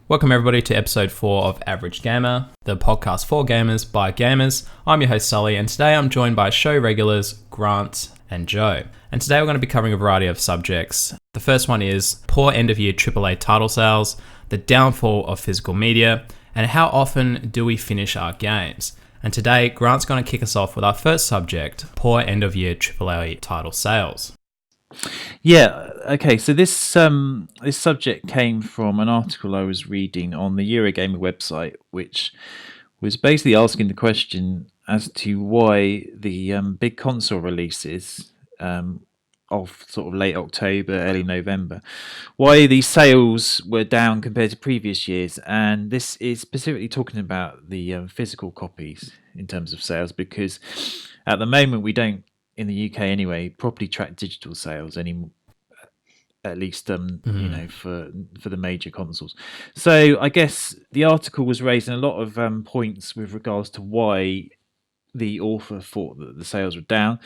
Welcome everybody to episode 4 of Average Gamer, the podcast for gamers by gamers. I'm your host Sully, and today I'm joined by show regulars Grant and Joe. And today we're going to be covering a variety of subjects. The first one is poor end-of-year AAA title sales, the downfall of physical media, and how often do we finish our games. And today Grant's going to kick us off with our first subject, poor end-of-year AAA title sales. Yeah, okay, so this subject came from an article I was reading on the Eurogamer website, which was basically asking the question as to why the big console releases of sort of late October, early November, why these sales were down compared to previous years. And this is specifically talking about the physical copies in terms of sales, because at the moment we don't, in the UK anyway, properly track digital sales anymore, at least for the major consoles. So I guess the article was raising a lot of points with regards to why the author thought that the sales were down.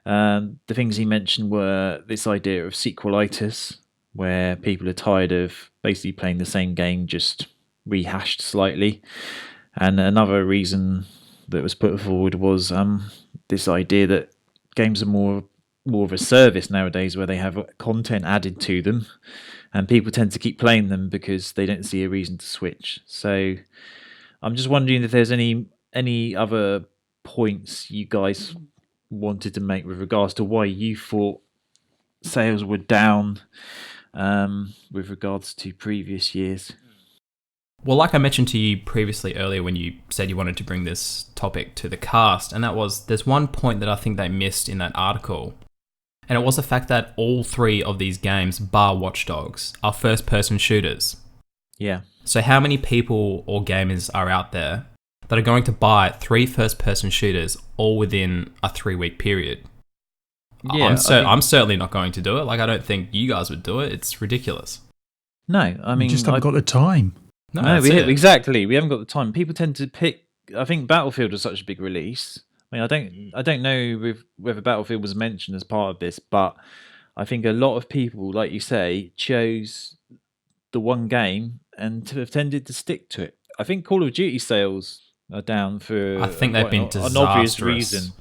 The things he mentioned were this idea of sequelitis, where people are tired of basically playing the same game just rehashed slightly. And another reason that was put forward was this idea that games are more of a service nowadays, where they have content added to them and people tend to keep playing them because they don't see a reason to switch. So I'm just wondering if there's any other points you guys wanted to make with regards to why you thought sales were down with regards to previous years. Well, like I mentioned to you previously earlier when you said you wanted to bring this topic to the cast, and that was, there's one point that I think they missed in that article, and it was the fact that all three of these games, bar Watch Dogs, are first-person shooters. Yeah. So how many people or gamers are out there that are going to buy 3 first-person shooters all within a 3-week period? Yeah, I'm certainly not going to do it. Like, I don't think you guys would do it. It's ridiculous. No, I mean, you just haven't got the time. No, exactly. We haven't got the time. People tend to pick. I think Battlefield was such a big release. I mean, I don't know whether Battlefield was mentioned as part of this, but I think a lot of people, like you say, chose the one game and have tended to stick to it. I think Call of Duty sales are down for. I think they've been disastrous. An obvious reason.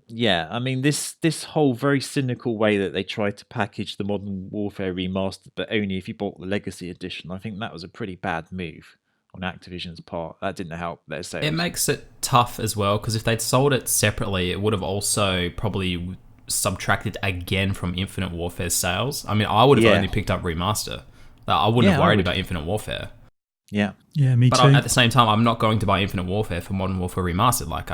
Yeah, I mean, this whole very cynical way that they tried to package the Modern Warfare remastered, but only if you bought the Legacy Edition, I think that was a pretty bad move on Activision's part. That didn't help their sales. It makes it tough as well, because if they'd sold it separately, it would have also probably subtracted again from Infinite Warfare's sales. I mean, I would have only picked up Remaster. I wouldn't have worried about Infinite Warfare. Yeah, me too. But at the same time, I'm not going to buy Infinite Warfare for Modern Warfare Remastered. Like,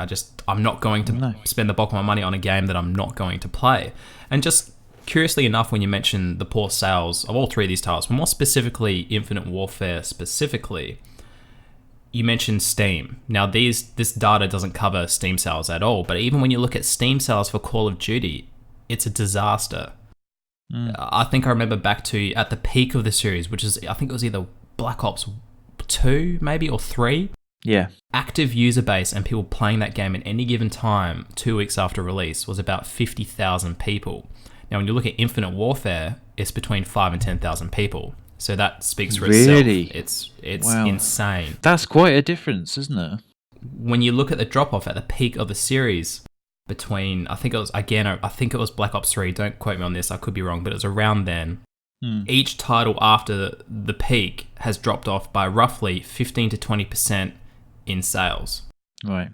I'm not going to spend the bulk of my money on a game that I'm not going to play. And just curiously enough, when you mentioned the poor sales of all three of these titles, but more specifically Infinite Warfare specifically, you mentioned Steam. Now, this data doesn't cover Steam sales at all, but even when you look at Steam sales for Call of Duty, it's a disaster. I think I remember back to at the peak of the series, which is, I think it was either Black Ops 2 maybe or 3. Yeah. Active user base and people playing that game at any given time 2 weeks after release was about 50,000 people. Now when you look at Infinite Warfare, it's between 5 and 10,000 people. So that speaks for itself. It's wow. Insane. That's quite a difference, isn't it? When you look at the drop off at the peak of the series between, I think it was Black Ops 3, don't quote me on this, I could be wrong, but it was around then. Each title after the peak has dropped off by roughly 15 to 20% in sales. Right.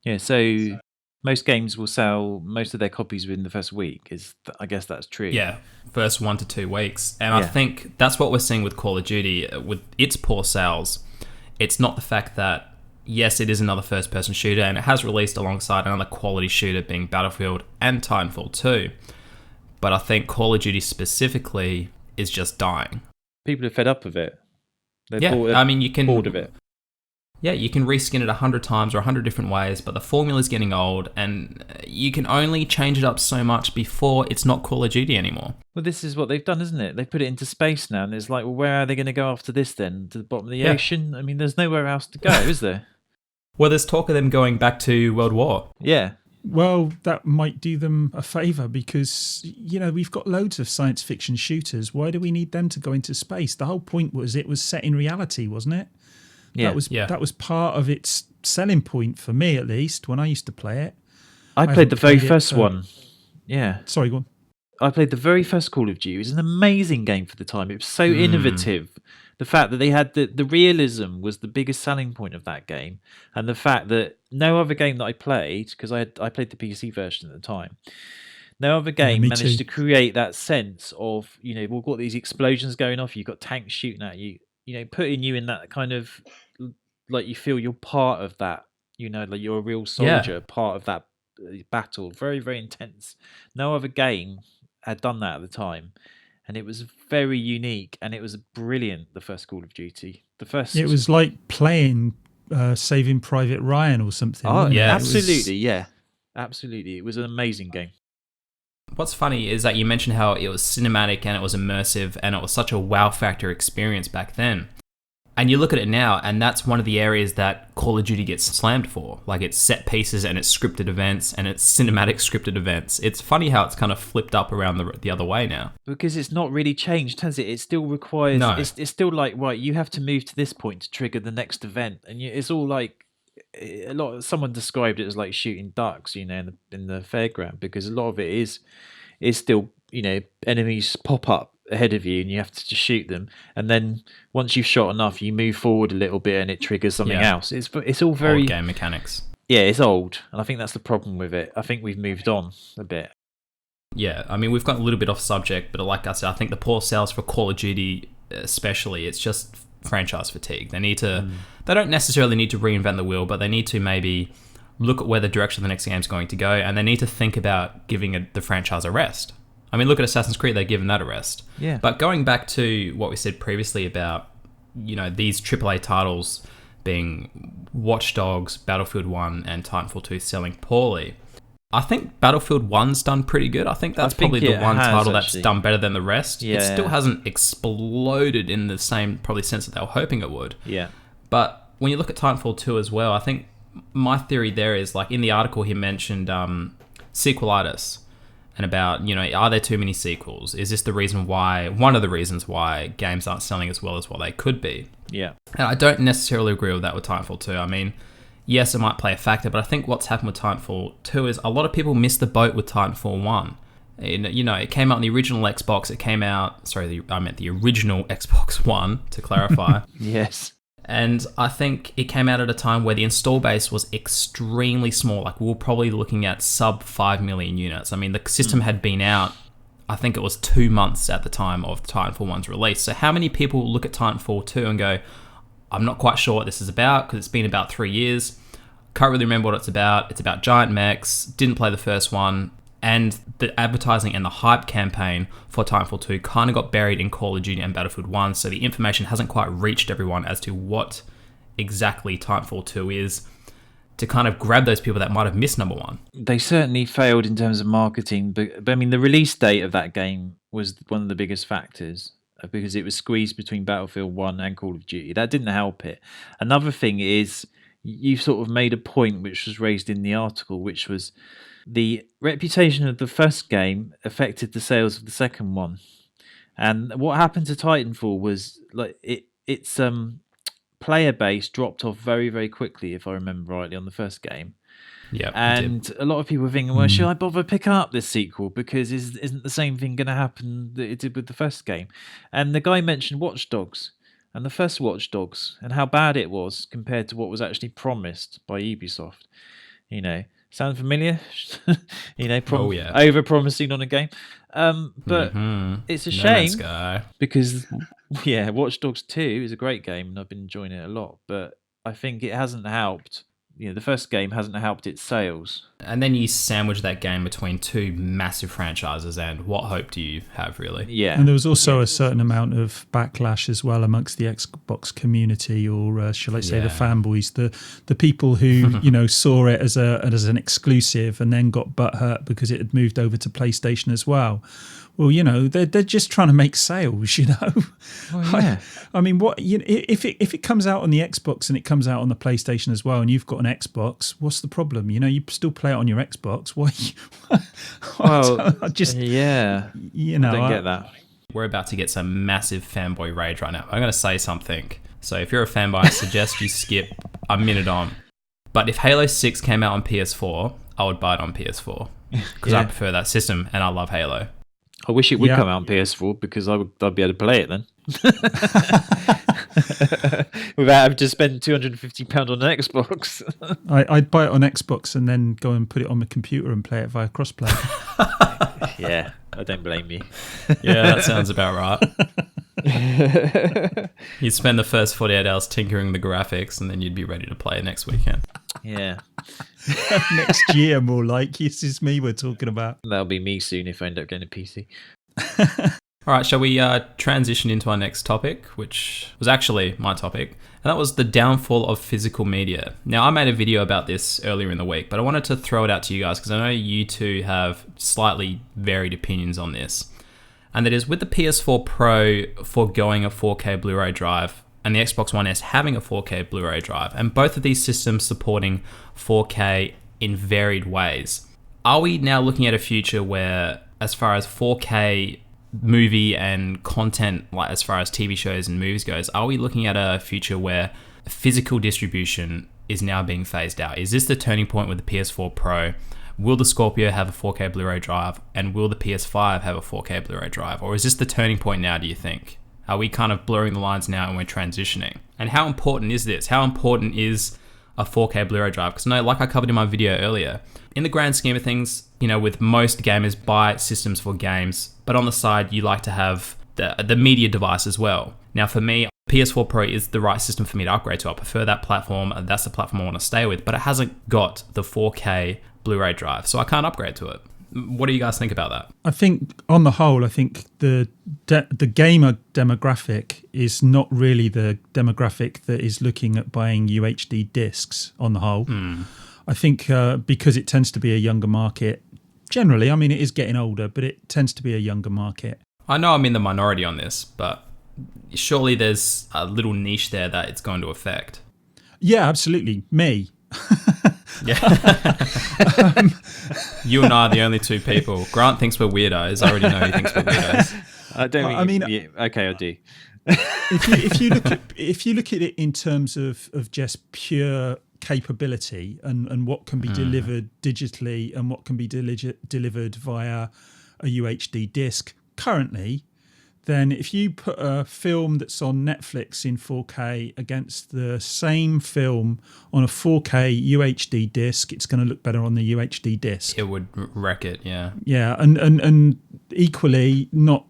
Yeah, so most games will sell most of their copies within the first week. I guess that's true. Yeah, first 1 to 2 weeks. And I think that's what we're seeing with Call of Duty. With its poor sales, it's not the fact that, yes, it is another first-person shooter, and it has released alongside another quality shooter being Battlefield and Titanfall 2. But I think Call of Duty specifically is just dying. People are fed up of it. You can bored of it. Yeah, you can reskin it 100 times or 100 different ways, but the formula's getting old, and you can only change it up so much before it's not Call of Duty anymore. Well, this is what they've done, isn't it? They've put it into space now, and it's like, well, where are they going to go after this then? To the bottom of the ocean? I mean, there's nowhere else to go, is there? Well, there's talk of them going back to World War. Yeah. Well, that might do them a favour because, we've got loads of science fiction shooters. Why do we need them to go into space? The whole point was it was set in reality, wasn't it? Yeah. That was part of its selling point for me, at least, when I used to play it. I played the very first one. Yeah. Sorry, go on. I played the very first Call of Duty. It was an amazing game for the time. It was so innovative. The fact that they had the realism was the biggest selling point of that game, and the fact that no other game that I played, because I played the PC version at the time, no other game managed to create that sense of, we've got these explosions going off, you've got tanks shooting at you, putting you in that kind of, like, you feel you're part of that, like you're a real soldier, part of that battle. Very, very intense. No other game had done that at the time. And it was very unique, and it was brilliant, the first Call of Duty. It was like playing Saving Private Ryan or something. Oh, yeah. Absolutely, Absolutely. It was an amazing game. What's funny is that you mentioned how it was cinematic and it was immersive and it was such a wow factor experience back then. And you look at it now, and that's one of the areas that Call of Duty gets slammed for. Like, it's set pieces and it's scripted events and it's cinematic scripted events. It's funny how it's kind of flipped up around the other way now. Because it's not really changed, has it? It still requires... No. It's still like, right, you have to move to this point to trigger the next event. And it's all like... Someone described it as like shooting ducks, in the fairground, because a lot of it is still, enemies pop up ahead of you and you have to just shoot them, and then once you've shot enough you move forward a little bit and it triggers something else. It's all very old game mechanics. It's old, and I think that's the problem with it. I think we've moved on a bit. I mean, we've got a little bit off subject, but like I said, I think the poor sales for Call of Duty especially, it's just franchise fatigue. They don't necessarily need to reinvent the wheel, but they need to maybe look at where the direction the next game's going to go, and they need to think about giving the franchise a rest. I mean, look at Assassin's Creed, they've given that a rest. Yeah. But going back to what we said previously about, these AAA titles being Watch Dogs, Battlefield 1, and Titanfall 2 selling poorly, I think Battlefield 1's done pretty good. I think that's probably the one title that's done better than the rest. It still hasn't exploded in the same probably sense that they were hoping it would. Yeah. But when you look at Titanfall 2 as well, I think my theory there is, like, in the article he mentioned sequelitis. And about, are there too many sequels? Is this one of the reasons why games aren't selling as well as what they could be? Yeah. And I don't necessarily agree with that with Titanfall 2. I mean, yes, it might play a factor, but I think what's happened with Titanfall 2 is a lot of people missed the boat with Titanfall 1. It came out on the original Xbox. I meant the original Xbox One, to clarify. Yes. And I think it came out at a time where the install base was extremely small. Like, we were probably looking at sub 5 million units. I mean, the system had been out, I think it was 2 months at the time of Titanfall 1's release. So how many people look at Titanfall 2 and go, I'm not quite sure what this is about, because it's been about 3 years. Can't really remember what it's about. It's about giant mechs. Didn't play the first one. And the advertising and the hype campaign for Titanfall 2 kind of got buried in Call of Duty and Battlefield 1, so the information hasn't quite reached everyone as to what exactly Titanfall 2 is, to kind of grab those people that might have missed number 1. They certainly failed in terms of marketing, but I mean, the release date of that game was one of the biggest factors, because it was squeezed between Battlefield 1 and Call of Duty. That didn't help it. Another thing is, you sort of made a point which was raised in the article, which was the reputation of the first game affected the sales of the second one. And what happened to Titanfall was, like, its player base dropped off very, very quickly, if I remember rightly, on the first game. Yeah, and a lot of people were thinking, well, should I bother picking up this sequel, because isn't the same thing going to happen that it did with the first game? And the guy mentioned Watch Dogs, and the first Watch Dogs, and how bad it was compared to what was actually promised by Ubisoft. Sound familiar? Over-promising on a game. But it's a shame, because Watch Dogs 2 is a great game and I've been enjoying it a lot, but I think it hasn't helped. The first game hasn't helped its sales. And then you sandwich that game between two massive franchises, and what hope do you have, really? Yeah. And there was also a certain amount of backlash as well amongst the Xbox community, or shall I say the fanboys, the people who saw it as an exclusive and then got butthurt because it had moved over to PlayStation as well. Well, they're just trying to make sales, Well, yeah. I mean, if it comes out on the Xbox and it comes out on the PlayStation as well, and you've got an Xbox. What's the problem? You know, you still play it on your Xbox. Why? Well, I just, yeah, you know, I don't get that. We're about to get some massive fanboy rage right now. I'm going to say something. So if you're a fanboy, I suggest you skip a minute on. But if Halo 6 came out on PS4, I would buy it on PS4 because I prefer that system and I love Halo. I wish it would come out on PS4 because I'd be able to play it then. Without having to spend £250 on an Xbox. I'd buy it on Xbox and then go and put it on my computer and play it via crossplay. Yeah, I don't blame you. Yeah, that sounds about right. You'd spend the first 48 hours tinkering the graphics and then you'd be ready to play it next weekend. Yeah. Next year, more like. This is me we're talking about. That'll be me soon if I end up getting a PC. All right, shall we transition into our next topic, which was actually my topic, and that was the downfall of physical media. Now, I made a video about this earlier in the week, but I wanted to throw it out to you guys because I know you two have slightly varied opinions on this. And that is, with the PS4 Pro foregoing a 4K Blu-ray drive and the Xbox One S having a 4K Blu-ray drive, and both of these systems supporting 4K in varied ways, are we now looking at a future where, as far as 4K movie and content, like as far as TV shows and movies goes, are we looking at a future where physical distribution is now being phased out? Is this the turning point with the PS4 Pro? Will the Scorpio have a 4K Blu-ray drive, and will the PS5 have a 4K Blu-ray drive? Or is this the turning point now, do you think? Are we kind of blurring the lines now and we're transitioning? And how important is this? How important is a 4K Blu-ray drive? Because like I covered in my video earlier, in the grand scheme of things, you know, with most gamers buy systems for games, but on the side, you like to have the media device as well. Now, for me, PS4 Pro is the right system for me to upgrade to. I prefer that platform. That's the platform I want to stay with, but it hasn't got the 4K Blu-ray drive, so I can't upgrade to it. What do you guys think about that? I think, on the whole, I think the gamer demographic is not really the demographic that is looking at buying UHD discs on the whole. I think because it tends to be a younger market, generally, I mean, it is getting older, but it tends to be a younger market. I know I'm in the minority on this, but surely there's a little niche there that it's going to affect. Yeah, absolutely. Me. Yeah. You and I are the only two people. Grant thinks we're weirdos. I already know he thinks we're weirdos. I don't. I mean, yeah, okay, I do. if you look at it in terms of just pure capability and what can be delivered digitally and what can be delivered via a UHD disc currently, then if you put a film that's on Netflix in 4K against the same film on a 4K UHD disc, it's going to look better on the UHD disc. It would wreck it, yeah. Yeah, and equally, not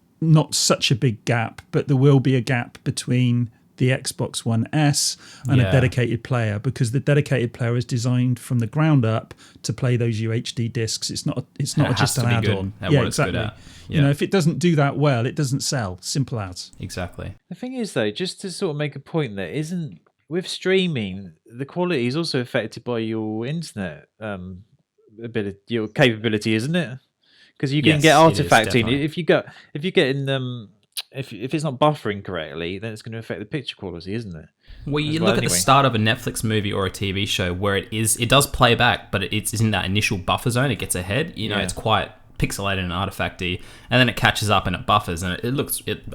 such a big gap, but there will be a gap between the Xbox One S and a dedicated player, because the dedicated player is designed from the ground up to play those UHD discs. It's not just an add-on. Yeah, exactly. Yeah. You know, if it doesn't do that well, it doesn't sell. Simple as. Exactly. The thing is, though, just to sort of make a point there, isn't with streaming, the quality is also affected by your internet ability, your capability, isn't it? Because you can get artifacting. If it's not buffering correctly, then it's going to affect the picture quality, isn't it? Well, you look at the start of a Netflix movie or a TV show where it does play back, but it's in that initial buffer zone. It gets ahead. You know, it's quite pixelated and artifacty, and then it catches up and it buffers, and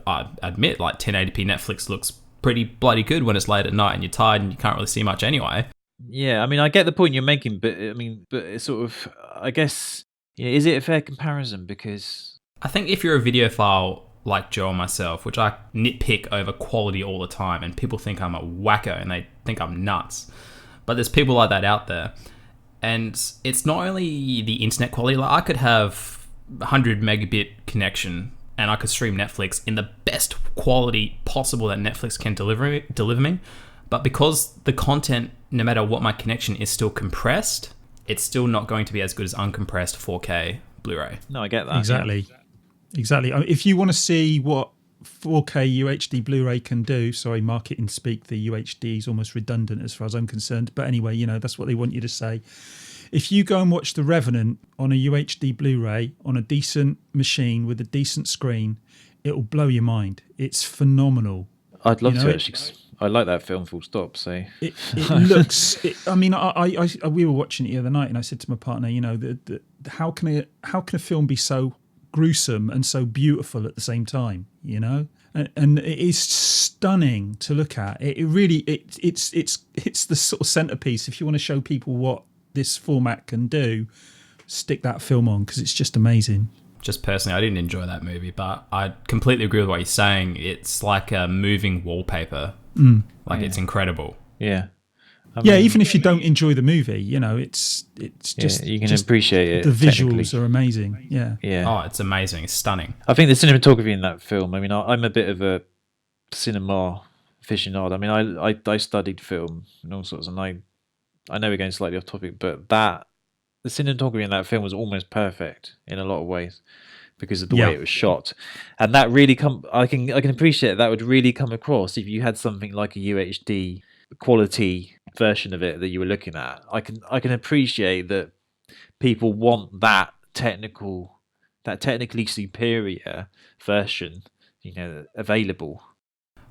I admit, like 1080p Netflix looks pretty bloody good when it's late at night and you're tired and you can't really see much anyway. Yeah, I mean, I get the point you're making, but it's sort of, I guess, is it a fair comparison? Because I think if you're a videophile like Joe and myself, which I nitpick over quality all the time, and people think I'm a wacko and they think I'm nuts, but there's people like that out there, and it's not only the internet quality. Like, I could have 100 megabit connection and I could stream Netflix in the best quality possible that Netflix can deliver me, but because the content, no matter what my connection, is still compressed, it's still not going to be as good as uncompressed 4K Blu-ray. No, I get that. Exactly. Exactly. If you want to see what 4K UHD Blu-ray can do, sorry, marketing speak, the UHD is almost redundant as far as I'm concerned. But anyway, you know, that's what they want you to say. If you go and watch The Revenant on a UHD Blu-ray on a decent machine with a decent screen, it will blow your mind. It's phenomenal. I'd love to actually. I like that film. Full stop. So it looks. I mean, we were watching it the other night, and I said to my partner, how can a film be so gruesome and so beautiful at the same time? And it is stunning to look at. It really it's the sort of centerpiece. If you want to show people what this format can do, stick that film on because it's just amazing. Just personally, I didn't enjoy that movie, but I completely agree with what you're saying. It's like a moving wallpaper. It's incredible. Yeah. Even if you don't enjoy the movie, it's just you can appreciate it. The visuals are amazing. Yeah. Oh, it's amazing. It's stunning. I think the cinematography in that film. I mean, I'm a bit of a cinema aficionado. I mean, I studied film and all sorts, and I know we're going slightly off topic, but the cinematography in that film was almost perfect in a lot of ways because of the way it was shot, and that really I can appreciate that would really come across if you had something like a UHD quality version of it that you were looking at. I can appreciate that people want that technically superior version, available.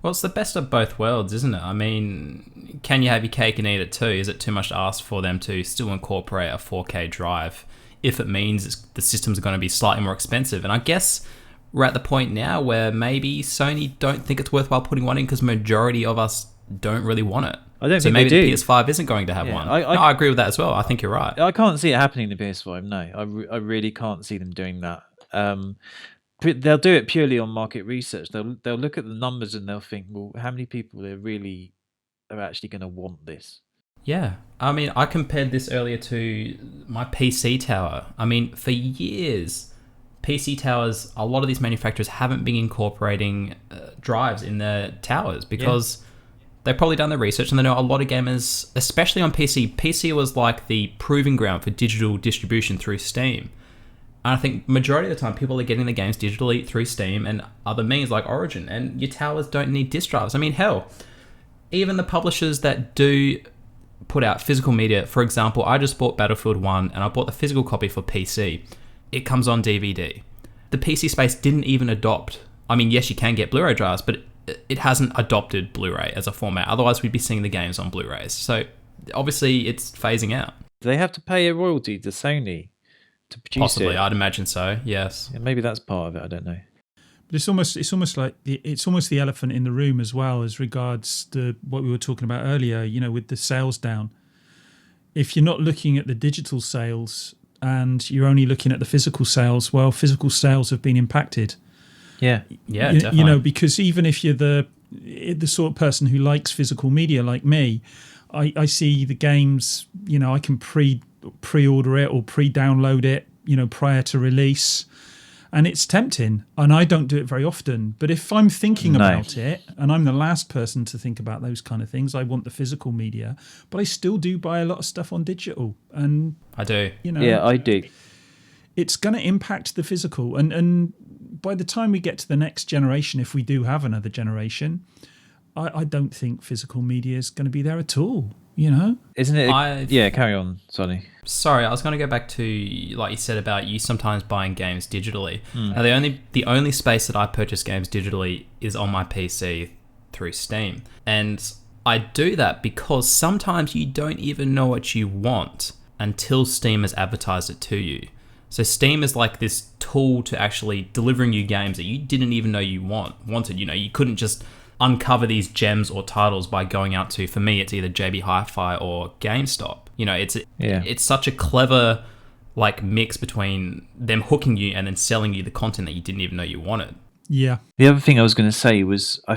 Well, it's the best of both worlds, isn't it? I mean, can you have your cake and eat it too? Is it too much to ask for them to still incorporate a 4K drive if it means the systems are going to be slightly more expensive? And I guess we're at the point now where maybe Sony don't think it's worthwhile putting one in because majority of us don't really want it. I don't so think maybe they do. The PS5 isn't going to have one. I agree with that as well. I think you're right. I can't see it happening in the PS5. No, I really can't see them doing that. They'll do it purely on market research. They'll look at the numbers and they'll think, well, how many people are actually going to want this? Yeah. I mean, I compared this earlier to my PC tower. I mean, for years, PC towers, a lot of these manufacturers haven't been incorporating drives in their towers because they've probably done their research and they know a lot of gamers, especially on PC. PC was like the proving ground for digital distribution through Steam. And I think majority of the time people are getting the games digitally through Steam and other means like Origin, and your towers don't need disk drives. I mean, hell, even the publishers that do put out physical media, for example, I just bought Battlefield 1 and I bought the physical copy for PC. It comes on DVD. The PC space didn't even adopt. I mean, yes, you can get Blu-ray drives, but it hasn't adopted Blu-ray as a format. Otherwise, we'd be seeing the games on Blu-rays. So obviously, it's phasing out. Do they have to pay a royalty to Sony to produce Possibly, it? I'd imagine so. Yes. Yeah, maybe that's part of it. I don't know. But it's almost like it's almost the elephant in the room as well as regards to what we were talking about earlier. With the sales down. If you're not looking at the digital sales and you're only looking at the physical sales, well, physical sales have been impacted. Yeah, definitely. Because even if you're the sort of person who likes physical media like me, I see the games. I can pre-order it or pre-download it. Prior to release. And it's tempting, and I don't do it very often. But if I'm thinking about it, and I'm the last person to think about those kind of things, I want the physical media, but I still do buy a lot of stuff on digital. And I do. Yeah, I do. It's going to impact the physical. And by the time we get to the next generation, if we do have another generation, I don't think physical media is going to be there at all. Isn't it? Yeah, carry on, Sully. Sorry, I was going to go back to, like you said, about you sometimes buying games digitally. Now, the only space that I purchase games digitally is on my PC through Steam. And I do that because sometimes you don't even know what you want until Steam has advertised it to you. So Steam is like this tool to actually delivering you games that you didn't even know you wanted. You couldn't just uncover these gems or titles by going out to, for me, it's either JB Hi-Fi or GameStop. It's such a clever mix between them hooking you and then selling you the content that you didn't even know you wanted. Yeah. The other thing I was going to say was, I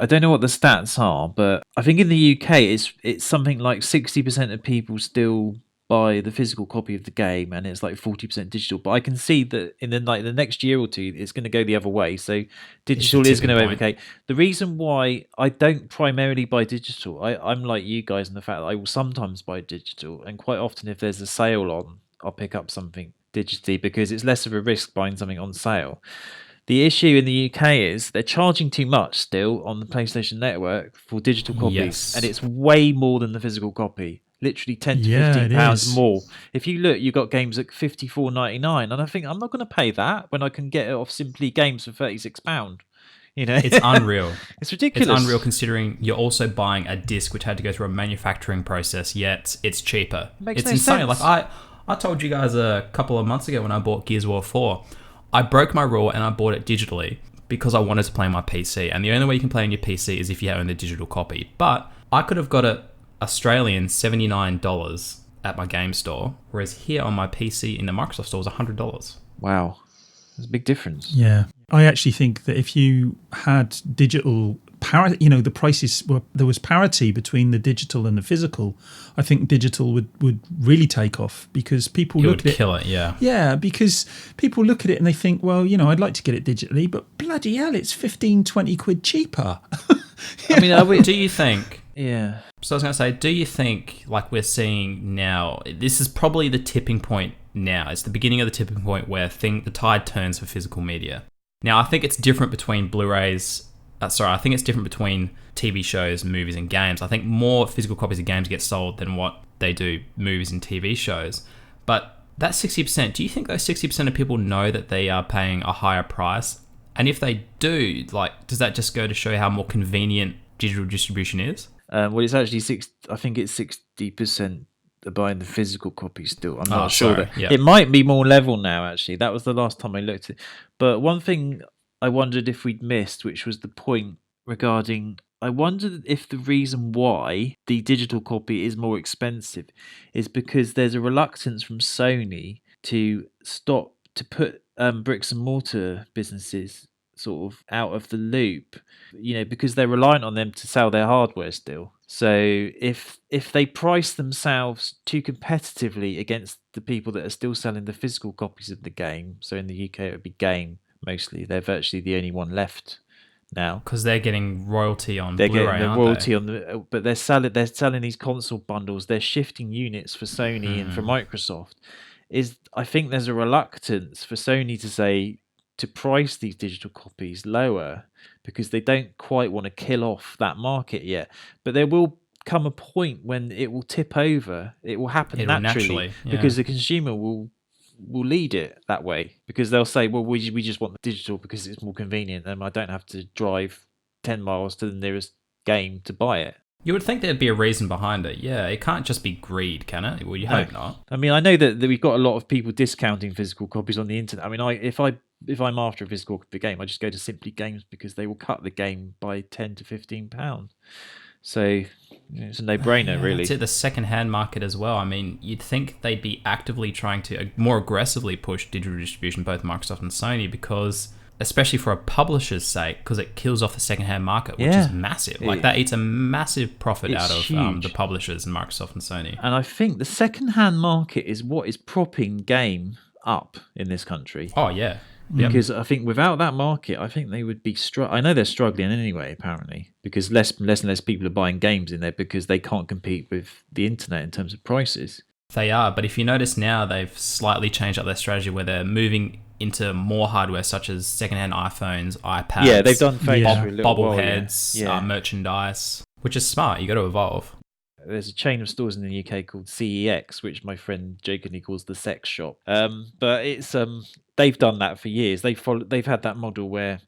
don't know what the stats are, but I think in the UK it's something like 60% of people still buy the physical copy of the game, and it's like 40% digital. But I can see that in the next year or two, it's going to go the other way. So digital is going to overtake. The reason why I don't primarily buy digital, I'm like you guys in the fact that I will sometimes buy digital, and quite often if there's a sale on, I'll pick up something digitally because it's less of a risk buying something on sale. The issue in the UK is they're charging too much still on the PlayStation Network for digital copies, and it's way more than the physical copy. Literally 10 to 15 pounds more. If you look, you've got games at £54.99, and I think I'm not going to pay that when I can get it off Simply Games for £36. It's unreal. It's ridiculous. It's unreal considering you're also buying a disc which had to go through a manufacturing process, yet it's cheaper. Makes It's no insane. sense. Like I told you guys a couple of months ago when I bought Gears of War 4, I broke my rule and I bought it digitally because I wanted to play on my PC. And the only way you can play on your PC is if you own the digital copy. But I could have got it Australian $79 at my game store, whereas here on my PC in the Microsoft store was $100. Wow. There's a big difference. Yeah. I actually think that if you had digital parity, the prices there was parity between the digital and the physical, I think digital would really take off because people look at it. Kill it, yeah. Yeah, because people look at it and they think, well, I'd like to get it digitally, but bloody hell, it's 15, 20 quid cheaper. I mean, do you think... Yeah. So I was going to say, do you think, like we're seeing now, this is probably the tipping point now. It's the beginning of the tipping point where the tide turns for physical media. Now, I think it's different between Blu-rays. I think it's different between TV shows, movies, and games. I think more physical copies of games get sold than what they do movies and TV shows. But that 60%, do you think those 60% of people know that they are paying a higher price? And if they do, does that just go to show how more convenient digital distribution is? Well, it's actually I think it's 60% are buying the physical copy still. I'm not sure. Yeah. It might be more level now, actually. That was the last time I looked at it. But one thing I wondered if we'd missed, which was the point regarding... I wondered if the reason why the digital copy is more expensive is because there's a reluctance from Sony to put bricks and mortar businesses sort of out of the loop, because they're reliant on them to sell their hardware still. So if they price themselves too competitively against the people that are still selling the physical copies of the game, so in the UK it would be Game mostly, they're virtually the only one left now because they're getting royalty on they're Blu-ray, getting the aren't royalty they? on the, but they're selling these console bundles, they're shifting units for Sony and for Microsoft. I think there's a reluctance for Sony to price these digital copies lower because they don't quite want to kill off that market yet. But there will come a point when it will tip over. It will happen naturally because the consumer will lead it that way, because they'll say, well, we just want the digital because it's more convenient and I don't have to drive 10 miles to the nearest game to buy it. You would think there'd be a reason behind it. Yeah, it can't just be greed, can it? Well, you hope not. I mean, I know that we've got a lot of people discounting physical copies on the internet. I mean, if I'm after a physical copy of the game, I just go to Simply Games because they will cut the game by £10 to £15. So it's a no-brainer, really. To the second-hand market as well. I mean, you'd think they'd be actively trying to more aggressively push digital distribution, both Microsoft and Sony, because especially for a publisher's sake, because it kills off the second-hand market, which is massive. Like that eats a massive profit out of the publishers and Microsoft and Sony. And I think the second-hand market is what is propping game up in this country. Oh, yeah. Because I think without that market, I think they would be I know they're struggling anyway, apparently, because less and less people are buying games in there because they can't compete with the internet in terms of prices. They are, but if you notice now, they've slightly changed up their strategy where they're moving into more hardware, such as secondhand iPhones, iPads. Yeah, they've done phones for a little while, bobbleheads, merchandise, which is smart. You got to evolve. There's a chain of stores in the UK called CEX, which my friend jokingly calls the sex shop. But it's they've done that for years. They've had that model where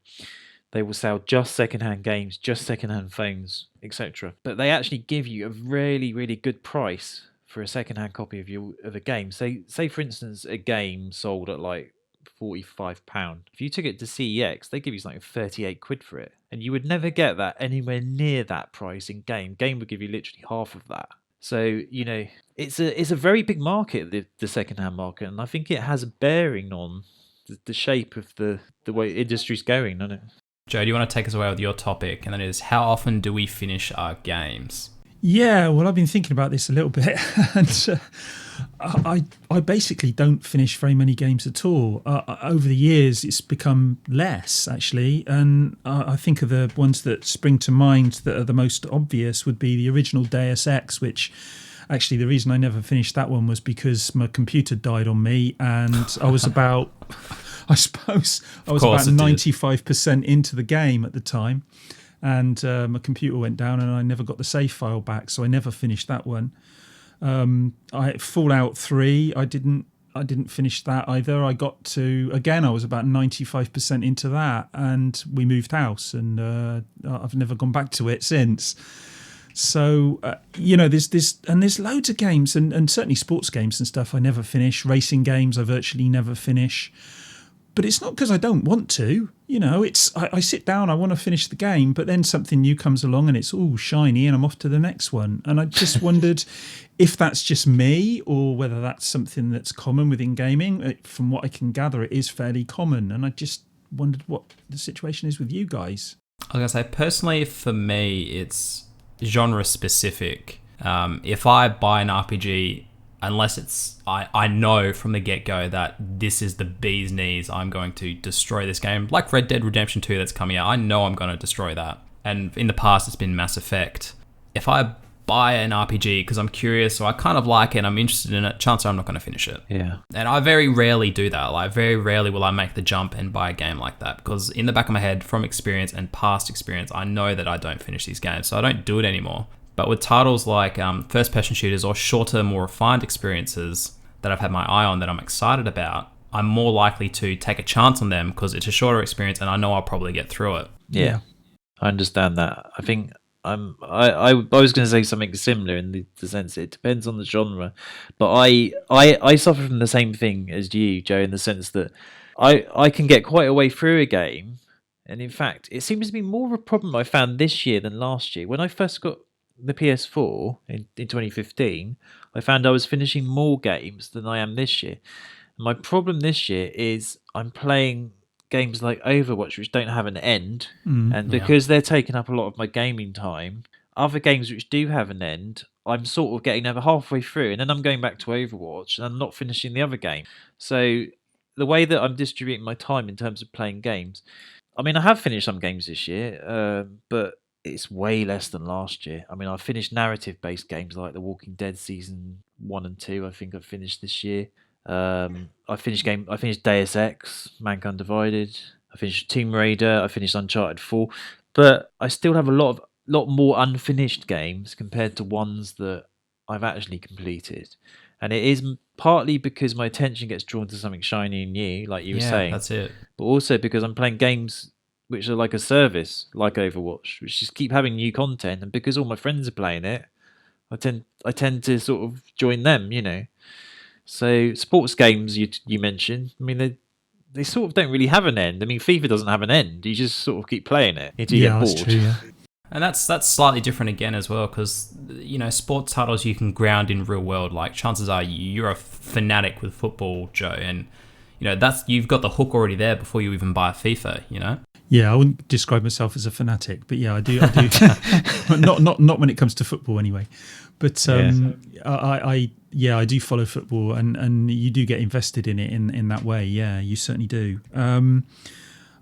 they will sell just secondhand games, just secondhand phones, etc. But they actually give you a really, really good price for a secondhand copy of a game. Say for instance, a game sold at like £45. If you took it to CEX, they give you something 38 quid for it. And you would never get that anywhere near that price in Game. Game would give you literally half of that. So, it's a very big market, the second-hand market, and I think it has a bearing on the shape of the way industry's going, doesn't it? Joe, do you want to take us away with your topic? And that is, how often do we finish our games? Yeah, well, I've been thinking about this a little bit, and I basically don't finish very many games at all. Over the years, it's become less, actually, and I think of the ones that spring to mind that are the most obvious would be the original Deus Ex, which actually the reason I never finished that one was because my computer died on me, and I was about... I suppose I was about 95% into the game at the time, and my computer went down and I never got the save file back, so I never finished that one. Fallout 3, I didn't I didn't finish that either. I got to, again, I was about 95% into that, and we moved house, and I've never gone back to it since. So, there's loads of games, and certainly sports games and stuff I never finish. Racing games I virtually never finish. But it's not because I don't want to. I sit down, I want to finish the game, but then something new comes along and it's all shiny and I'm off to the next one. And I just wondered if that's just me or whether that's something that's common within gaming. From what I can gather, it is fairly common. And I just wondered what the situation is with you guys. I was going to say, personally, for me, it's genre specific. If I buy an RPG, unless it's, I know from the get-go that this is the bee's knees, I'm going to destroy this game. Like Red Dead Redemption 2 that's coming out, I know I'm going to destroy that. And in the past, it's been Mass Effect. If I buy an RPG because I'm curious or I kind of like it and I'm interested in it, chances are I'm not going to finish it. Yeah. And I very rarely do that. Like, very rarely will I make the jump and buy a game like that, because in the back of my head, from experience and past experience, I know that I don't finish these games, so I don't do it anymore. But with titles like first-person shooters or shorter, more refined experiences that I've had my eye on that I'm excited about, I'm more likely to take a chance on them because it's a shorter experience and I know I'll probably get through it. Yeah. I understand that. I think I was going to say something similar in the sense it depends on the genre, but I suffer from the same thing as you, Joe, in the sense that I can get quite a way through a game, and in fact, it seems to be more of a problem I found this year than last year. When I first got the PS4 in 2015, I found I was finishing more games than I am this year. And my problem this year is I'm playing games like Overwatch which don't have an end, and because they're taking up a lot of my gaming time, other games which do have an end, I'm sort of getting over halfway through and then I'm going back to Overwatch and I'm not finishing the other game. So the way that I'm distributing my time in terms of playing games, I mean, I have finished some games this year, but it's way less than last year. I mean, I've finished narrative-based games like The Walking Dead Season 1 and 2, I think I've finished this year. I finished Deus Ex, Mankind Divided. I finished Tomb Raider. I finished Uncharted 4. But I still have a lot more unfinished games compared to ones that I've actually completed. And it is partly because my attention gets drawn to something shiny and new, like you were saying. Yeah, that's it. But also because I'm playing games which are like a service, like Overwatch, which just keep having new content, and because all my friends are playing it, I tend to sort of join them, So sports games you mentioned, I mean, they sort of don't really have an end. I mean, FIFA doesn't have an end. You just sort of keep playing it until you get bored. That's true, yeah. And that's slightly different again as well, because sports titles you can ground in real world. Like, chances are you're a fanatic with football, Joe, and you've got the hook already there before you even buy a FIFA. Yeah, I wouldn't describe myself as a fanatic, but yeah, I do. not when it comes to football, anyway. But I do follow football, and you do get invested in it in that way. Yeah, you certainly do.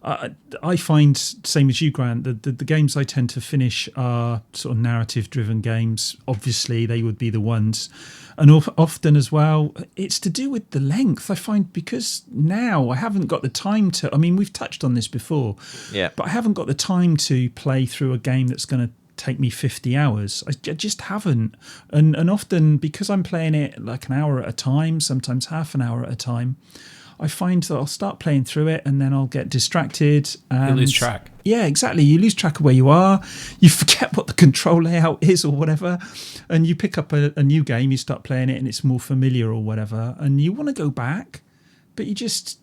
I find, same as you, Grant, the games I tend to finish are sort of narrative-driven games. Obviously, they would be the ones. And often as well, it's to do with the length. I find because now I haven't got the time to... I mean, we've touched on this before. Yeah. But I haven't got the time to play through a game that's going to take me 50 hours. I just haven't. And often, because I'm playing it like an hour at a time, sometimes half an hour at a time, I find that I'll start playing through it and then I'll get distracted. And you lose track. Yeah, exactly. You lose track of where you are. You forget what the control layout is or whatever. And you pick up a new game, you start playing it and it's more familiar or whatever. And you want to go back, but you just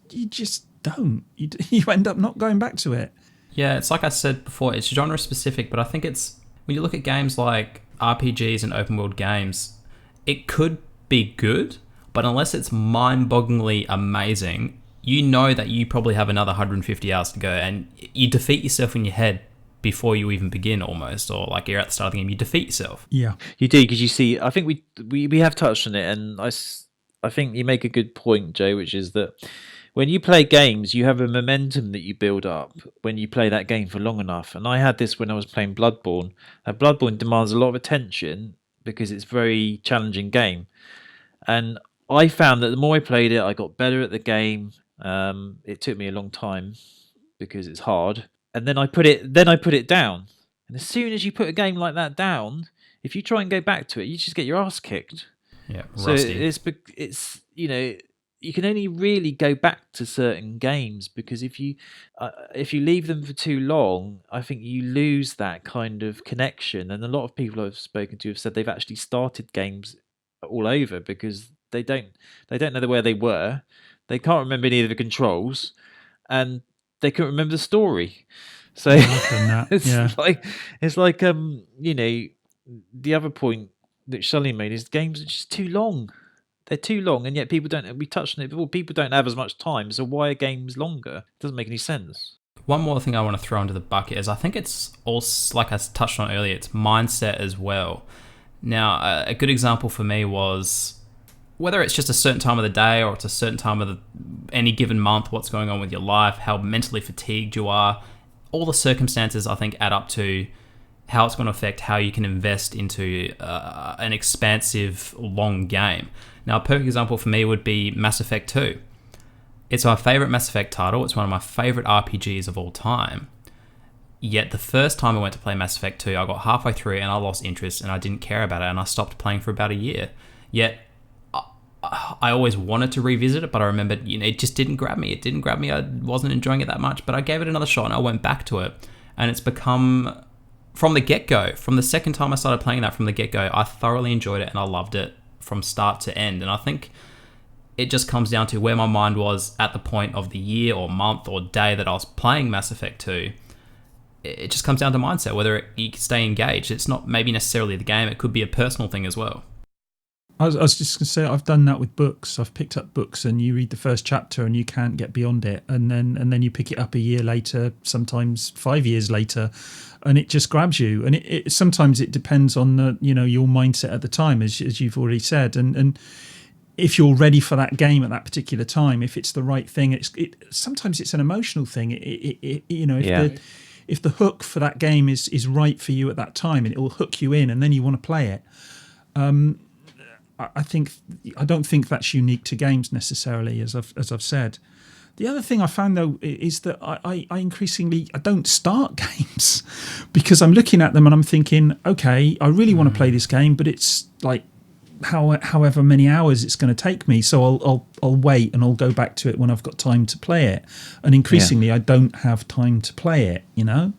don't. You end up not going back to it. Yeah, it's like I said before, it's genre specific, but I think it's, when you look at games like RPGs and open world games, it could be good, but unless it's mind-bogglingly amazing, you know that you probably have another 150 hours to go, and you defeat yourself in your head before you even begin, almost, or like you're at the start of the game, you defeat yourself. Yeah, you do, because you see, I think we have touched on it, and I think you make a good point, Joe, which is that when you play games, you have a momentum that you build up when you play that game for long enough. And I had this when I was playing Bloodborne. Bloodborne demands a lot of attention because it's a very challenging game, and I found that the more I played it, I got better at the game. It took me a long time because it's hard, and then I put it down. And as soon as you put a game like that down, if you try and go back to it, you just get your ass kicked. Yeah, so rusty. it's you can only really go back to certain games, because if you leave them for too long, I think you lose that kind of connection. And a lot of people I've spoken to have said they've actually started games all over because they don't know where they were, they can't remember any of the controls, and they couldn't remember the story. So I've done that. it's like the other point that Sully made is games are just too long. They're too long, and yet people don't. We touched on it before. People don't have as much time, so why are games longer? It doesn't make any sense. One more thing I want to throw into the bucket is I think it's also, like I touched on earlier, it's mindset as well. Now, a good example for me was whether it's just a certain time of the day or it's a certain time of any given month, what's going on with your life, how mentally fatigued you are, all the circumstances I think add up to how it's going to affect how you can invest into an expansive, long game. Now, a perfect example for me would be Mass Effect 2. It's my favourite Mass Effect title. It's one of my favourite RPGs of all time. Yet the first time I went to play Mass Effect 2, I got halfway through and I lost interest and I didn't care about it and I stopped playing for about a year. Yet I always wanted to revisit it, but I remembered it just didn't grab me. It didn't grab me. I wasn't enjoying it that much, but I gave it another shot and I went back to it. And it's become, from the get-go, from the second time I started playing that from the get-go, I thoroughly enjoyed it and I loved it from start to end. And I think it just comes down to where my mind was at the point of the year or month or day that I was playing Mass Effect 2. It just comes down to mindset, whether you can stay engaged. It's not maybe necessarily the game. It could be a personal thing as well. I was just going to say, I've done that with books. I've picked up books and you read the first chapter and you can't get beyond it. And then you pick it up a year later, sometimes 5 years later, and it just grabs you. And it sometimes it depends on your mindset at the time, as you've already said. And if you're ready for that game at that particular time, if it's the right thing, sometimes it's an emotional thing. If the hook for that game is right for you at that time, and it will hook you in, and then you want to play it. I don't think that's unique to games necessarily, as I've said. The other thing I found though is that I increasingly don't start games because I'm looking at them and I'm thinking, okay, I really want to play this game, but it's like however many hours it's going to take me, so I'll wait and I'll go back to it when I've got time to play it. And increasingly, I don't have time to play it. Yeah,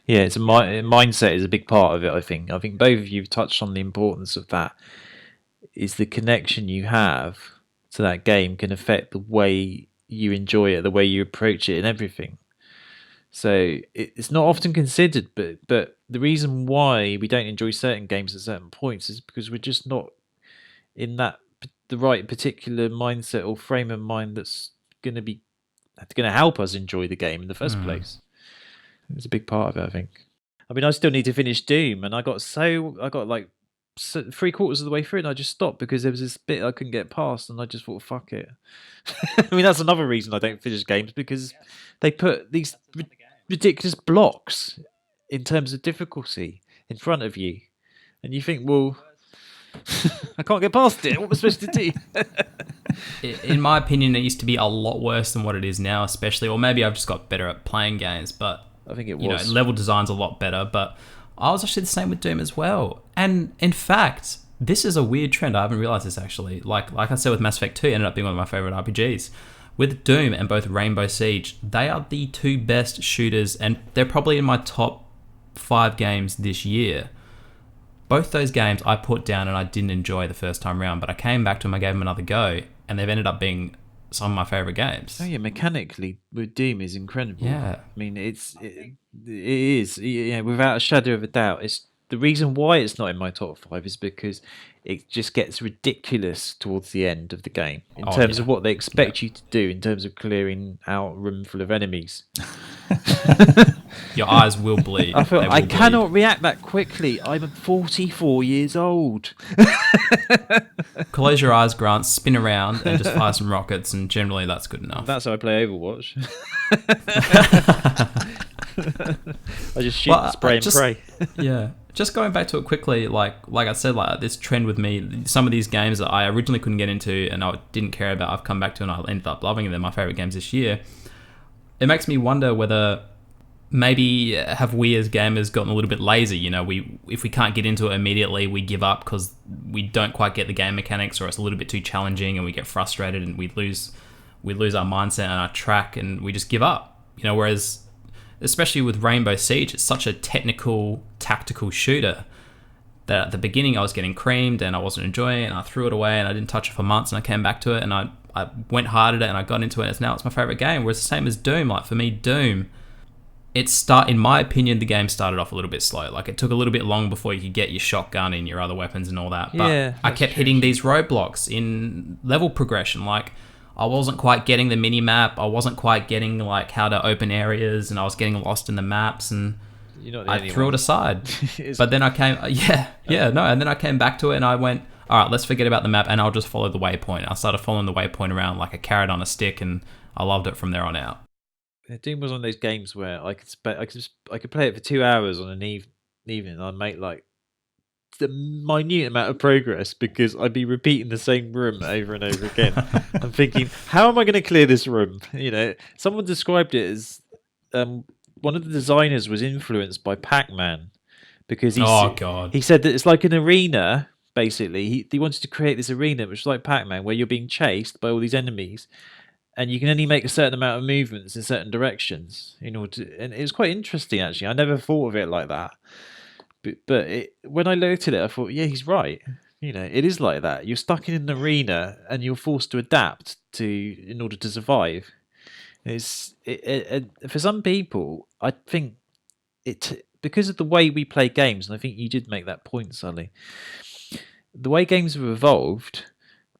it's mindset is a big part of it. I think both of you have touched on the importance of that. Is the connection you have to that game can affect the way you enjoy it, the way you approach it, and everything. So it's not often considered, but the reason why we don't enjoy certain games at certain points is because we're just not in the right particular mindset or frame of mind that's going to help us enjoy the game in the first place. It's a big part of it, I think. I mean, I still need to finish Doom, and I got like 3/4 of the way through and I just stopped because there was this bit I couldn't get past and I just thought, fuck it. I mean, that's another reason I don't finish games, because they put these ridiculous blocks in terms of difficulty in front of you and you think, well, I can't get past it. What am I supposed to do? In my opinion, it used to be a lot worse than what it is now, especially, or maybe I've just got better at playing games, but I think it was. Level design's a lot better, but I was actually the same with Doom as well. And in fact, this is a weird trend. I haven't realized this actually. Like I said with Mass Effect 2, it ended up being one of my favorite RPGs. With Doom and both Rainbow Siege, they are the two best shooters, and they're probably in my top 5 games this year. Both those games I put down and I didn't enjoy the first time around, but I came back to them, I gave them another go, and they've ended up being some of my favorite games. Oh yeah, mechanically, with Doom is incredible. Yeah, I mean, it is. Yeah, without a shadow of a doubt. It's the reason why it's not in my top 5 is because it just gets ridiculous towards the end of the game in terms of what they expect you to do in terms of clearing out a room full of enemies. Your eyes will bleed. I cannot react that quickly. I'm 44 years old. Close your eyes, Grant, spin around and just fire some rockets, and generally that's good enough. That's how I play Overwatch. I just shoot, spray and pray. Yeah. Just going back to it quickly, like I said, like this trend with me, some of these games that I originally couldn't get into and I didn't care about, I've come back to and I ended up loving them, my favorite games this year. It makes me wonder whether maybe have we as gamers gotten a little bit lazy? You know, if we can't get into it immediately, we give up because we don't quite get the game mechanics, or it's a little bit too challenging, and we get frustrated and we lose our mindset and our track, and we just give up. You know, whereas especially with Rainbow Siege, it's such a technical, tactical shooter that at the beginning I was getting creamed and I wasn't enjoying it, and I threw it away and I didn't touch it for months, and I came back to it and I went hard at it and I got into it, and now it's my favorite game. Whereas the same as Doom, like for me, Doom, in my opinion, the game started off a little bit slow. Like it took a little bit long before you could get your shotgun and your other weapons and all that. But Yeah, I kept hitting these roadblocks in level progression. Like I wasn't quite getting the mini map. I wasn't quite getting like how to open areas, and I was getting lost in the maps, and I threw it aside. But then I came, and then I came back to it and I went, all right, let's forget about the map and I'll just follow the waypoint. I started following the waypoint around like a carrot on a stick, and I loved it from there on out. Doom was one of those games where I could play it for 2 hours on an evening, and I'd make like the minute amount of progress because I'd be repeating the same room over and over again. I'm thinking, how am I going to clear this room? You know, someone described it as one of the designers was influenced by Pac-Man because he said that it's like an arena. Basically, he wanted to create this arena which is like Pac-Man, where you're being chased by all these enemies, and you can only make a certain amount of movements in certain directions in order to, and it was quite interesting actually. I never thought of it like that, but when I looked at it, I thought, yeah, he's right. You know, it is like that. You're stuck in an arena and you're forced to adapt in order to survive. For some people, I think because of the way we play games, and I think you did make that point, Sully. The way games have evolved,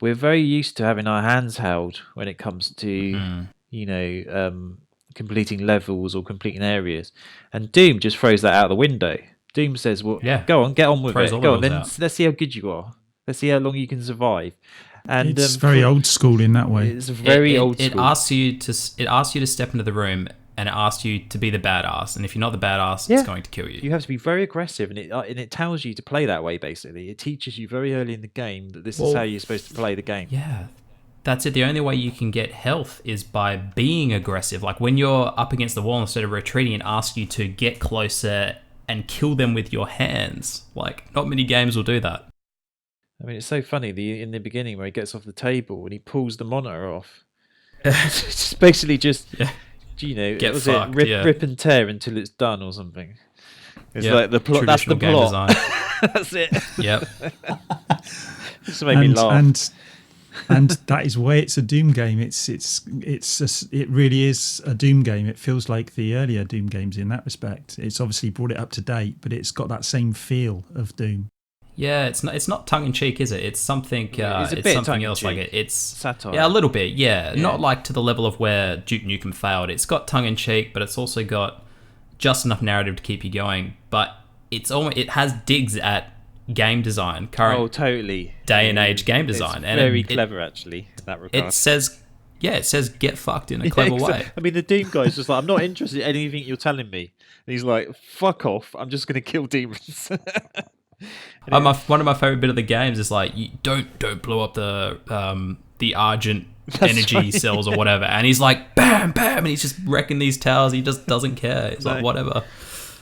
we're very used to having our hands held when it comes to, completing levels or completing areas. And Doom just throws that out the window. Doom says, well, go on, get on with it. Go on, then let's see how good you are. Let's see how long you can survive. And it's very old school in that way. It's very old school. It asks you to step into the room, and it asks you to be the badass. And if you're not the badass, it's going to kill you. You have to be very aggressive, and it tells you to play that way. Basically, it teaches you very early in the game that this is how you're supposed to play the game. Yeah, that's it. The only way you can get health is by being aggressive. Like when you're up against the wall, instead of retreating, it asks you to get closer and kill them with your hands. Like not many games will do that. I mean, it's so funny in the beginning where he gets off the table and he pulls the monitor off. It's basically just, rip and tear until it's done or something. It's like the plot. That's the plot. That's it. Yep. Just made me laugh. And that is why it's a Doom game. It really is a Doom game. It feels like the earlier Doom games in that respect. It's obviously brought it up to date, but it's got that same feel of Doom. Yeah, it's not tongue in cheek, is it? It's something. It's something else. Like it's satire. Yeah, a little bit. Yeah, not like to the level of where Duke Nukem failed. It's got tongue in cheek, but it's also got just enough narrative to keep you going. But it has digs at game design, current totally day and age game design, and very clever actually in that regard. It says get fucked in a clever way. I mean, the Doom guy's just like, I'm not interested in anything you're telling me. And he's like, fuck off, I'm just going to kill demons. One of my favorite bit of the games is like, you don't blow up the Argent energy cells or whatever, and he's like bam bam, and he's just wrecking these towers. He just doesn't care. It's like whatever.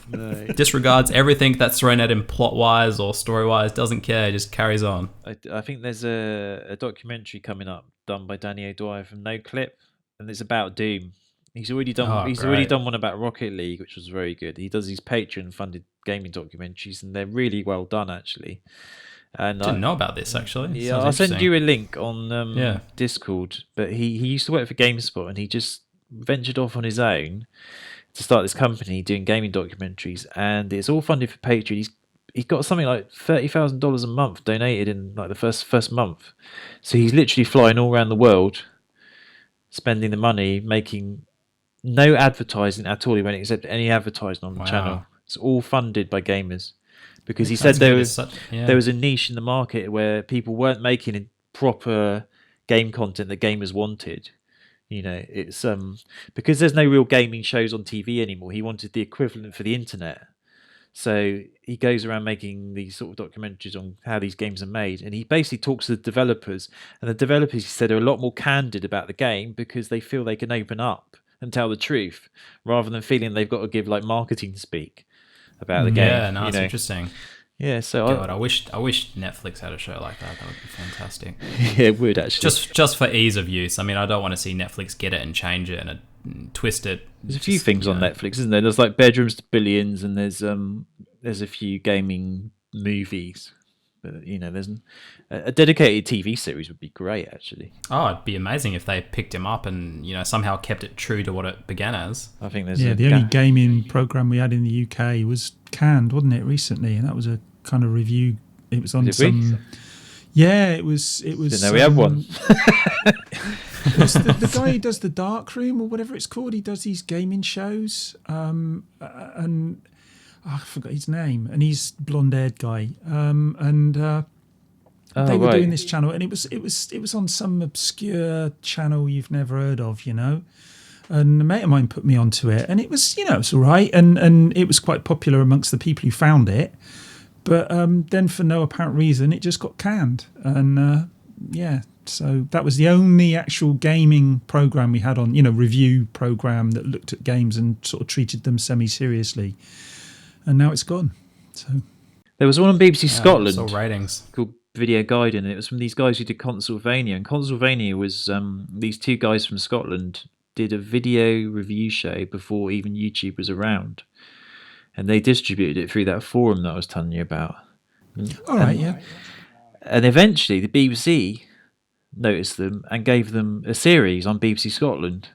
No. Disregards everything that's thrown at him plot wise or story wise. Doesn't care. Just carries on. I think there's a documentary coming up done by Danny O'Dwyer from No Clip, and it's about Doom. He's already done one about Rocket League, which was very good. He does these Patreon funded gaming documentaries, and they're really well done actually. And I didn't know about this actually. Yeah, I'll send you a link on Discord. But he used to work for GameSpot, and he just ventured off on his own to start this company doing gaming documentaries, and it's all funded for Patreon. He's got something like $30,000 a month donated in like the first month. So he's literally flying all around the world, spending the money, making no advertising at all. He won't accept any advertising on the channel. It's all funded by gamers, because he said there was a niche in the market where people weren't making proper game content that gamers wanted. You know, it's because there's no real gaming shows on TV anymore. He wanted the equivalent for the internet. So he goes around making these sort of documentaries on how these games are made, and he basically talks to the developers. And the developers, he said, are a lot more candid about the game because they feel they can open up and tell the truth, rather than feeling they've got to give like marketing speak about the game. Yeah, no, it's interesting. Yeah, so God, I wish Netflix had a show like that. That would be fantastic. Yeah, it would actually. Just for ease of use. I mean, I don't want to see Netflix get it and change it and twist it. There's a few things on Netflix, isn't there? There's like Bedrooms to Billions, and there's a few gaming movies. But there's a dedicated TV series would be great, actually. Oh, it'd be amazing if they picked him up and somehow kept it true to what it began as. I think there's the only gaming program we had in the UK was Canned, wasn't it, recently? And that was a kind of review. It was on some. Yeah, it was. Didn't know we had one. It's the guy who does the Dark Room or whatever it's called. He does these gaming shows, and I forgot his name. And he's blonde-haired guy, they were doing this channel, and it was on some obscure channel you've never heard of, And a mate of mine put me onto it, and it was, it's all right, and it was quite popular amongst the people who found it. But then, for no apparent reason, it just got canned, and so that was the only actual gaming program we had on, review program that looked at games and sort of treated them semi-seriously. And now it's gone. So there was one on BBC Scotland ratings called Video Guide, and it was from these guys who did Consulvania. And Consulvania was these two guys from Scotland did a video review show before even YouTube was around, and they distributed it through that forum that I was telling you about. All right, yeah. And eventually the BBC noticed them and gave them a series on BBC Scotland.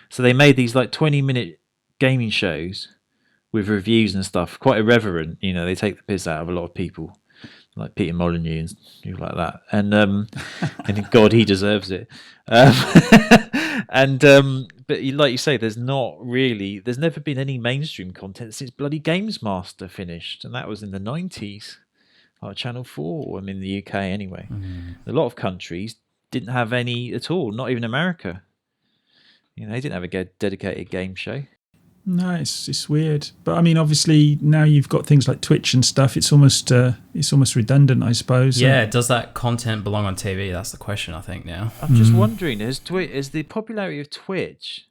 So they made these like 20-minute gaming shows with reviews and stuff, quite irreverent. They take the piss out of a lot of people, like Peter Molyneux and people like that. And and God, he deserves it. But like you say, there's never been any mainstream content since bloody Games Master finished, and that was in the 90s, like Channel 4. In the UK anyway. A lot of countries didn't have any at all, not even America. They didn't have a dedicated game show. No, it's weird, but I mean, obviously now you've got things like Twitch and stuff. It's almost redundant, I suppose. Yeah, does that content belong on TV? That's the question, I think now. I'm just wondering, is the popularity of Twitch,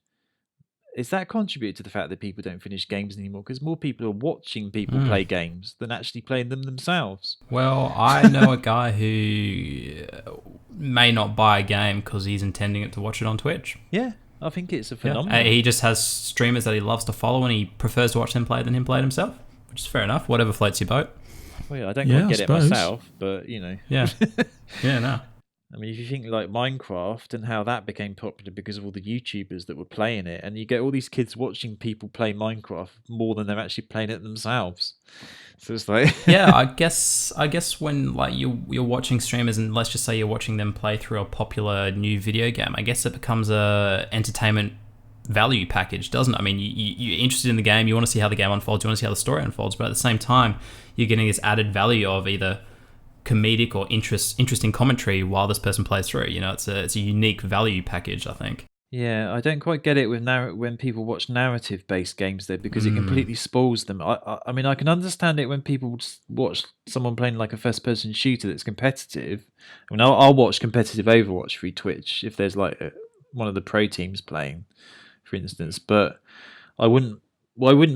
is that contributed to the fact that people don't finish games anymore? Because more people are watching people play games than actually playing them themselves. Well, I know a guy who may not buy a game because he's intending it to watch it on Twitch. Yeah. I think it's a phenomenon. He just has streamers that he loves to follow, and he prefers to watch them play than him play it himself, which is fair enough. Whatever floats your boat. Well, yeah, I don't quite get it myself, but Yeah. Yeah, no. I mean, if you think like Minecraft and how that became popular because of all the YouTubers that were playing it, and you get all these kids watching people play Minecraft more than they're actually playing it themselves. So it's like yeah, I guess when like you're watching streamers, and let's just say you're watching them play through a popular new video game, I guess it becomes a entertainment value package, doesn't it? I mean, you're interested in the game, you want to see how the game unfolds, you want to see how the story unfolds, but at the same time, you're getting this added value of either comedic or interesting commentary while this person plays through. It's a unique value package, I think. Yeah, I don't quite get it with when people watch narrative-based games though, because it completely spoils them. I mean, I can understand it when people watch someone playing like a first-person shooter that's competitive. I mean, I'll watch competitive Overwatch through Twitch if there's like one of the pro teams playing, for instance. But I wouldn't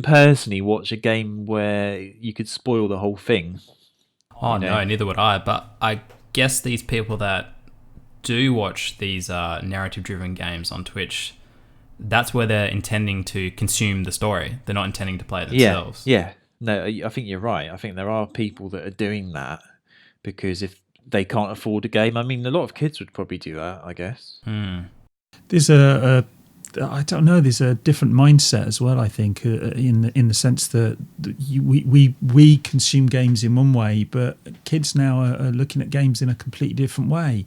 personally watch a game where you could spoil the whole thing. Oh, no, neither would I. But I guess these people that do watch these narrative-driven games on Twitch, that's where they're intending to consume the story. They're not intending to play it themselves. Yeah. No, I think you're right. I think there are people that are doing that because if they can't afford a game, I mean, a lot of kids would probably do that, I guess. There's I don't know. There's a different mindset as well. I think in the sense that we consume games in one way, but kids now are looking at games in a completely different way.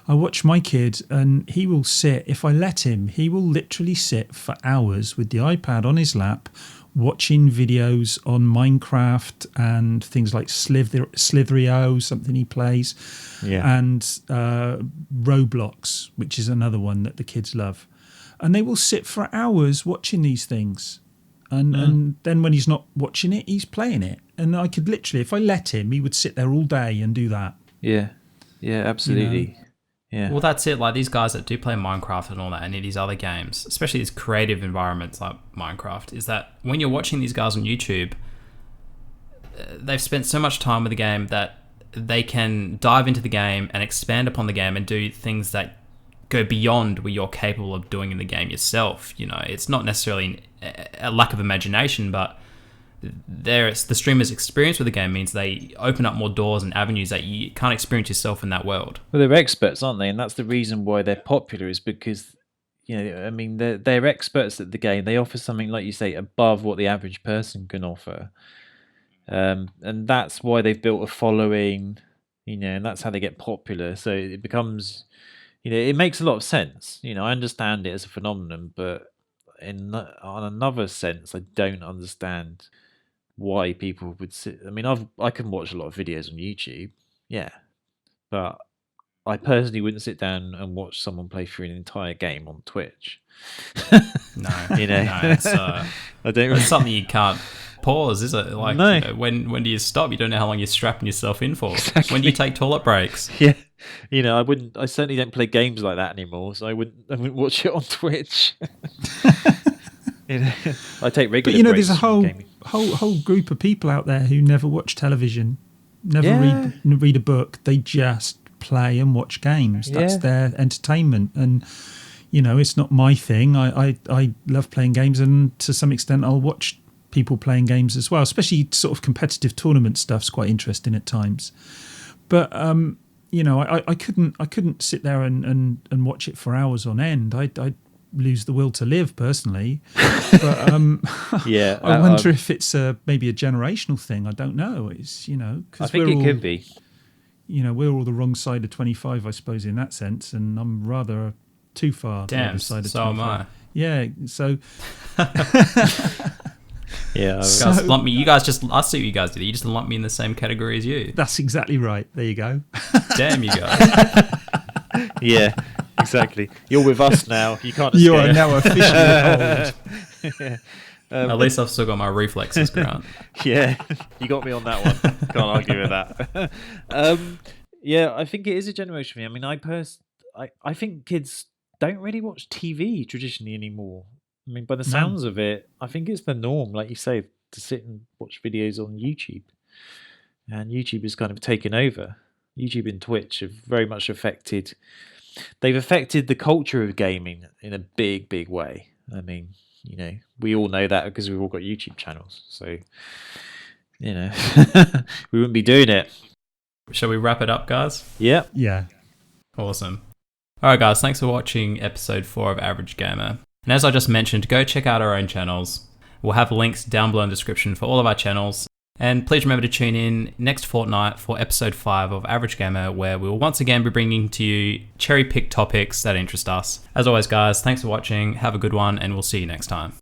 I watch my kid, and he will sit. If I let him, he will literally sit for hours with the iPad on his lap, watching videos on Minecraft and things like Slither.io, something he plays, and Roblox, which is another one that the kids love. And they will sit for hours watching these things. And then when he's not watching it, he's playing it. And I could literally, if I let him, he would sit there all day and do that. Yeah, absolutely. Yeah. Well, that's it. Like these guys that do play Minecraft and all that, and these other games, especially these creative environments like Minecraft, is that when you're watching these guys on YouTube, they've spent so much time with the game that they can dive into the game and expand upon the game and do things that go beyond what you're capable of doing in the game yourself. You know, it's not necessarily a lack of imagination, but the streamer's experience with the game means they open up more doors and avenues that you can't experience yourself in that world. Well, they're experts, aren't they? And that's the reason why they're popular, is because, you know, I mean, they're experts at the game. They offer something, like you say, above what the average person can offer. And that's why they've built a following, you know, and that's how they get popular. So it becomes, you know, it makes a lot of sense. You know, I understand it as a phenomenon, but on another sense, I don't understand why people would sit. I mean, I can watch a lot of videos on YouTube, yeah, but I personally wouldn't sit down and watch someone play through an entire game on Twitch. No, you know, no, it's something you can't pause, is it? Like, no. You know, when do you stop? You don't know how long you're strapping yourself in for. Exactly. When do you take toilet breaks? Yeah, you know, I certainly don't play games like that anymore, so I wouldn't watch it on Twitch. You know, I take regular. But you know, breaks there's a from whole group of people out there who never watch television, never read a book. They just play and watch games. That's their entertainment. And you know, it's not my thing. I love playing games, and to some extent, I'll watch people playing games as well. Especially sort of competitive tournament stuff's quite interesting at times. But you know, I couldn't sit there and watch it for hours on end. I'd lose the will to live personally. But I wonder if it's maybe a generational thing. I don't know. It's, you know, I think it could be. You know, we're all the wrong side of 25, I suppose, in that sense, and I'm rather too far the other side of so 25. am I. Yeah, so yeah, guys lump me. You guys just, I see what you guys did. You just lump me in the same category as you. That's exactly right. There you go. Damn you guys. Yeah, exactly. You're with us now. You can't. You are now officially old. Yeah. At least I've still got my reflexes, Grant. Yeah, you got me on that one. Can't argue with that. Yeah, I think it is a generation thing. I mean, I think kids don't really watch TV traditionally anymore. I mean, by the sounds of it, I think it's the norm, like you say, to sit and watch videos on YouTube. And YouTube has kind of taken over. YouTube and Twitch have very much affected the culture of gaming in a big, big way. I mean, you know, we all know that because we've all got YouTube channels. So, you know, we wouldn't be doing it. Shall we wrap it up, guys? Yeah. Yeah. Awesome. All right, guys, thanks for watching episode 4 of Average Gamer. And as I just mentioned, go check out our own channels. We'll have links down below in the description for all of our channels. And please remember to tune in next fortnight for episode 5 of Average Gamer, where we will once again be bringing to you cherry-picked topics that interest us. As always, guys, thanks for watching. Have a good one, and we'll see you next time.